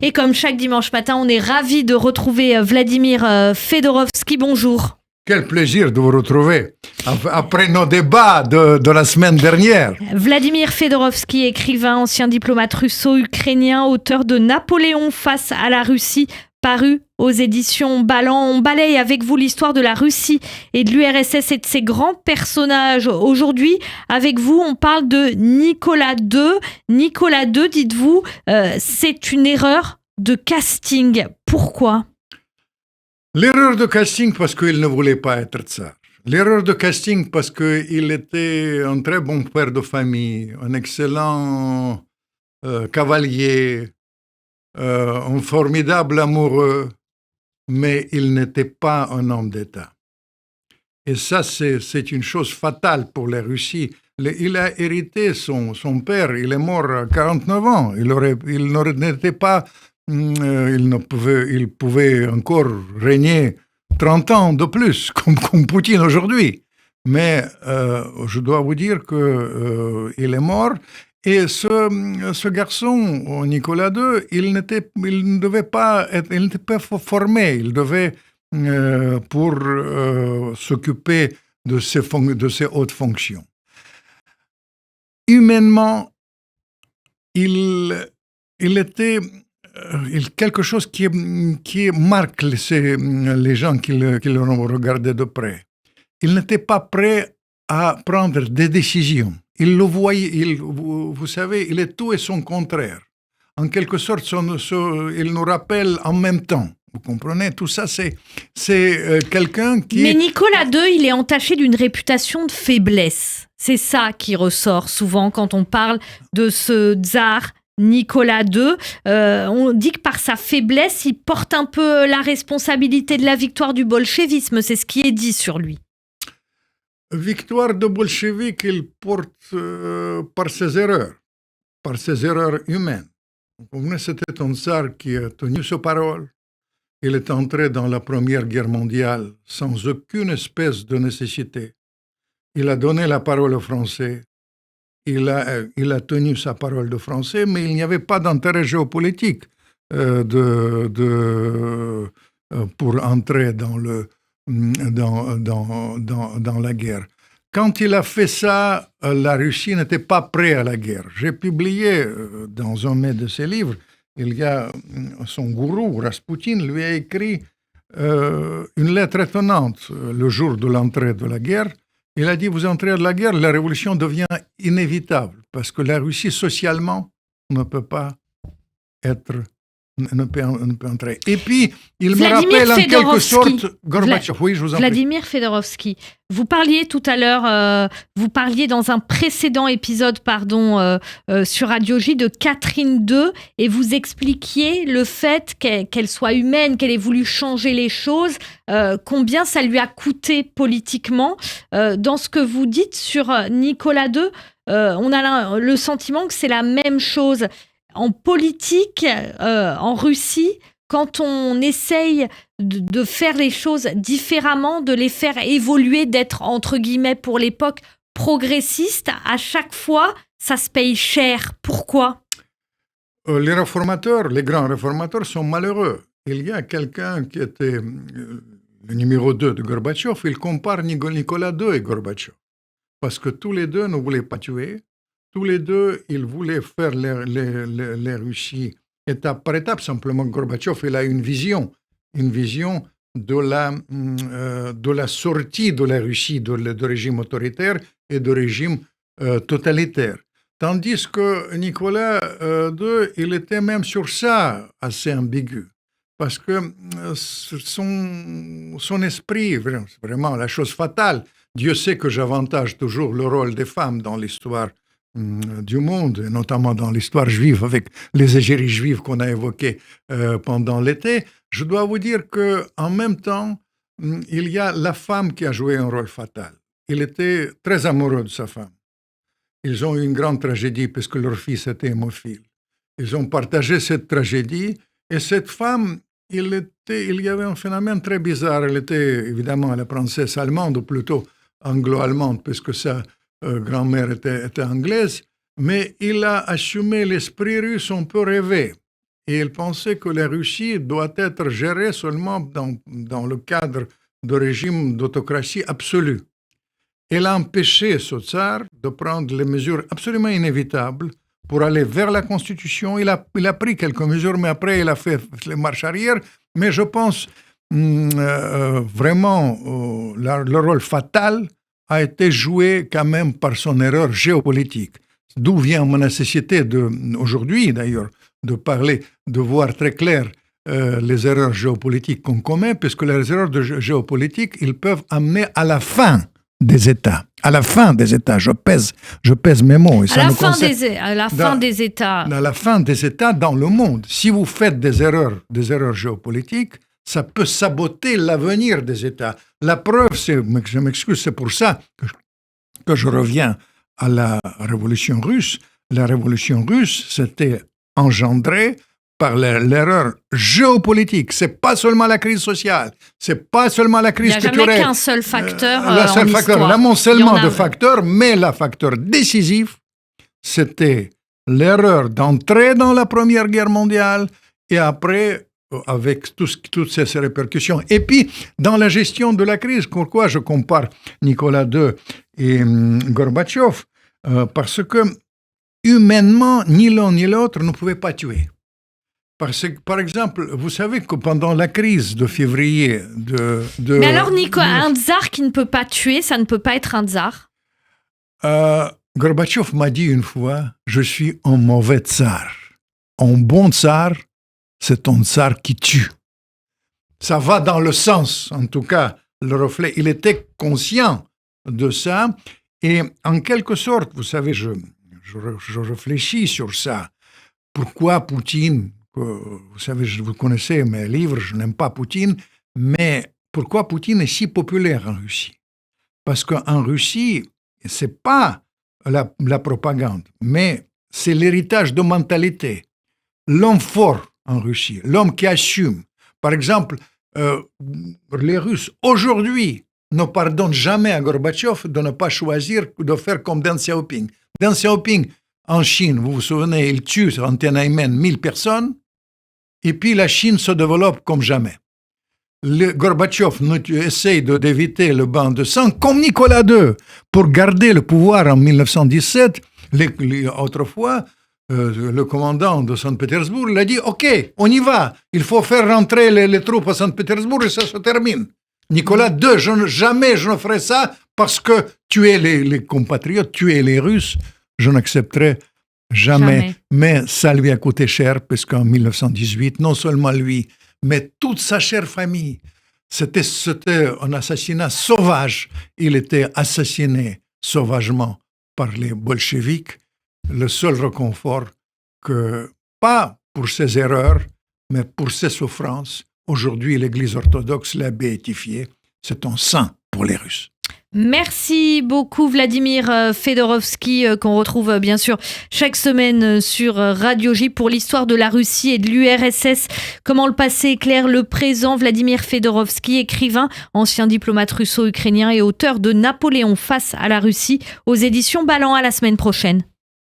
Et comme chaque dimanche matin, on est ravis de retrouver Vladimir Fedorovski. Bonjour. Quel plaisir de vous retrouver après nos débats de la semaine dernière. Vladimir Fedorovski, écrivain, ancien diplomate russo-ukrainien, auteur de Napoléon face à la Russie, paru aux éditions Ballant. On balaye avec vous l'histoire de la Russie et de l'URSS et de ses grands personnages. Aujourd'hui, avec vous, on parle de Nicolas II. Nicolas II, dites-vous, c'est une erreur de casting. Pourquoi ? L'erreur de casting parce qu'il ne voulait pas être tsar. L'erreur de casting parce qu'il était un très bon père de famille, un excellent cavalier, un formidable amoureux, mais il n'était pas un homme d'État. Et ça, c'est une chose fatale pour la Russie. Il a hérité son père, il est mort à 49 ans. Il pouvait encore régner 30 ans de plus, comme Poutine aujourd'hui. Mais je dois vous dire qu'il est mort. Et ce garçon, Nicolas II, il n'était pas formé. Il devait, pour s'occuper de ses hautes fonctions. Humainement, il était quelque chose qui marque les gens qui le regardaient de près. Il n'était pas prêt à prendre des décisions. Il le voyait, vous savez, il est tout et son contraire. En quelque sorte, il nous rappelle en même temps. Vous comprenez ? Tout ça, c'est quelqu'un qui... Mais Nicolas II, il est entaché d'une réputation de faiblesse. C'est ça qui ressort souvent quand on parle de ce tsar Nicolas II. On dit que par sa faiblesse, il porte un peu la responsabilité de la victoire du bolchevisme. C'est ce qui est dit sur lui. Victoire de bolchevique, il porte par ses erreurs humaines. C'était un tsar qui a tenu sa parole. Il est entré dans la Première Guerre mondiale sans aucune espèce de nécessité. Il a donné la parole aux Français. Il a tenu sa parole de français, mais il n'y avait pas d'intérêt géopolitique pour entrer dans la guerre. Quand il a fait ça, la Russie n'était pas prête à la guerre. J'ai publié dans un de ses livres, il y a son gourou, Raspoutine, lui a écrit une lettre étonnante le jour de l'entrée de la guerre. Il a dit, vous entrez à la guerre, la révolution devient inévitable, parce que la Russie, socialement, ne peut entrer. Et puis, il me rappelle en quelque sorte Gorbatchev. Oui, je vous en prie. Vladimir Fedorovski, vous parliez tout à l'heure, vous parliez dans un précédent épisode, sur Radio J de Catherine II, et vous expliquiez le fait qu'elle soit humaine, qu'elle ait voulu changer les choses, combien ça lui a coûté politiquement. Dans ce que vous dites sur Nicolas II, on a le sentiment que c'est la même chose. En politique, en Russie, quand on essaye de faire les choses différemment, de les faire évoluer, d'être, entre guillemets, pour l'époque, progressiste, à chaque fois, ça se paye cher. Pourquoi ? Les grands réformateurs sont malheureux. Il y a quelqu'un qui était le numéro 2 de Gorbatchev, il compare Nicolas II et Gorbatchev. Parce que tous les deux ne voulaient pas tuer. Tous les deux, ils voulaient faire les Russies étape par étape. Simplement, Gorbatchev, il a une vision de la sortie de la Russie de régime autoritaire et de régime totalitaire. Tandis que Nicolas II, il était même sur ça assez ambigu. Parce que son esprit, vraiment la chose fatale, Dieu sait que j'avantage toujours le rôle des femmes dans l'histoire du monde, et notamment dans l'histoire juive, avec les égéries juives qu'on a évoquées pendant l'été, je dois vous dire qu'en même temps, il y a la femme qui a joué un rôle fatal. Il était très amoureux de sa femme. Ils ont eu une grande tragédie parce que leur fils était hémophile. Ils ont partagé cette tragédie, et cette femme, il y avait un phénomène très bizarre. Elle était évidemment la princesse allemande, ou plutôt anglo-allemande, puisque sa grand-mère était anglaise, mais il a assumé l'esprit russe un peu rêvé. et il pensait que la Russie doit être gérée seulement dans le cadre de régime d'autocratie absolue. Il a empêché ce tsar de prendre les mesures absolument inévitables pour aller vers la Constitution. Il a pris quelques mesures, mais après, il a fait les marches arrière. Mais je pense vraiment le rôle fatal a été joué quand même par son erreur géopolitique. D'où vient ma nécessité aujourd'hui, d'ailleurs, de parler, de voir très clair les erreurs géopolitiques qu'on commet, puisque les erreurs géopolitiques, ils peuvent amener à la fin des États. À la fin des États, je pèse mes mots. Et à la fin des États. À la fin des États dans le monde. Si vous faites des erreurs géopolitiques, ça peut saboter l'avenir des États. La preuve, je m'excuse, c'est pour ça que je reviens à la Révolution russe. La Révolution russe, c'était engendré par l'erreur géopolitique. C'est pas seulement la crise sociale, c'est pas seulement la crise culturelle. Il n'y a jamais qu'un seul facteur en histoire. L'amoncellement de facteurs, mais le facteur décisif, c'était l'erreur d'entrer dans la Première Guerre mondiale et après, avec toutes ces répercussions. Et puis, dans la gestion de la crise, pourquoi je compare Nicolas II et Gorbatchev? Parce que, humainement, ni l'un ni l'autre ne pouvaient pas tuer. Parce que, par exemple, vous savez que pendant la crise de février Mais alors, Nicolas, un tsar qui ne peut pas tuer, ça ne peut pas être un tsar? Gorbatchev m'a dit une fois, je suis un mauvais tsar. Un bon tsar, c'est un tsar qui tue. Ça va dans le sens, en tout cas, le reflet. Il était conscient de ça. Et en quelque sorte, vous savez, je réfléchis sur ça. Pourquoi Poutine, vous savez, vous connaissez mes livres, je n'aime pas Poutine, mais pourquoi Poutine est si populaire en Russie? Parce qu'en Russie, c'est pas la propagande, mais c'est l'héritage de mentalité. L'homme fort en Russie, l'homme qui assume. Par exemple, les Russes, aujourd'hui, ne pardonnent jamais à Gorbatchev de ne pas choisir de faire comme Deng Xiaoping. Deng Xiaoping, en Chine, vous vous souvenez, il tue en Tiananmen 1000 personnes, et puis la Chine se développe comme jamais. Gorbatchev essaye d'éviter le bain de sang, comme Nicolas II, pour garder le pouvoir en 1917. Autrefois, le commandant de Saint-Pétersbourg l'a dit « Ok, on y va, il faut faire rentrer les troupes à Saint-Pétersbourg et ça se termine. » Nicolas II, jamais je ne ferai ça parce que tuer les compatriotes, tuer les Russes, je n'accepterai jamais. Mais ça lui a coûté cher parce qu'en 1918, non seulement lui, mais toute sa chère famille, c'était un assassinat sauvage. Il était assassiné sauvagement par les bolcheviks. Le seul réconfort que, pas pour ses erreurs, mais pour ses souffrances, aujourd'hui, l'Église orthodoxe l'a béatifié. C'est un saint pour les Russes. Merci beaucoup Vladimir Fedorovski, qu'on retrouve bien sûr chaque semaine sur Radio J pour l'histoire de la Russie et de l'URSS. Comment le passé éclaire le présent. Vladimir Fedorovski, écrivain, ancien diplomate russo-ukrainien et auteur de Napoléon face à la Russie aux éditions Ballant. À la semaine prochaine.